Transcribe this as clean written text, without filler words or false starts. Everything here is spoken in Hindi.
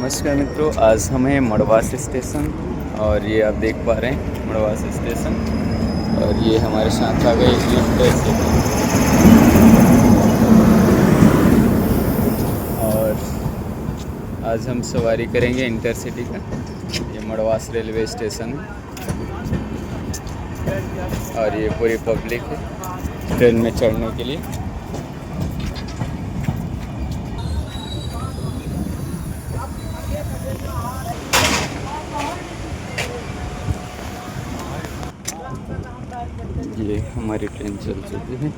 नमस्कार मित्रों, आज हम हैं मड़वास स्टेशन और ये आप देख पा रहे हैं मड़वास स्टेशन। और ये हमारे साथ आ गए इंटरसिटी। और आज हम सवारी करेंगे इंटरसिटी का। ये मड़वास रेलवे स्टेशन है और ये पूरी पब्लिक है ट्रेन में चढ़ने के लिए। ये हमारी ट्रेन चल चुकी है।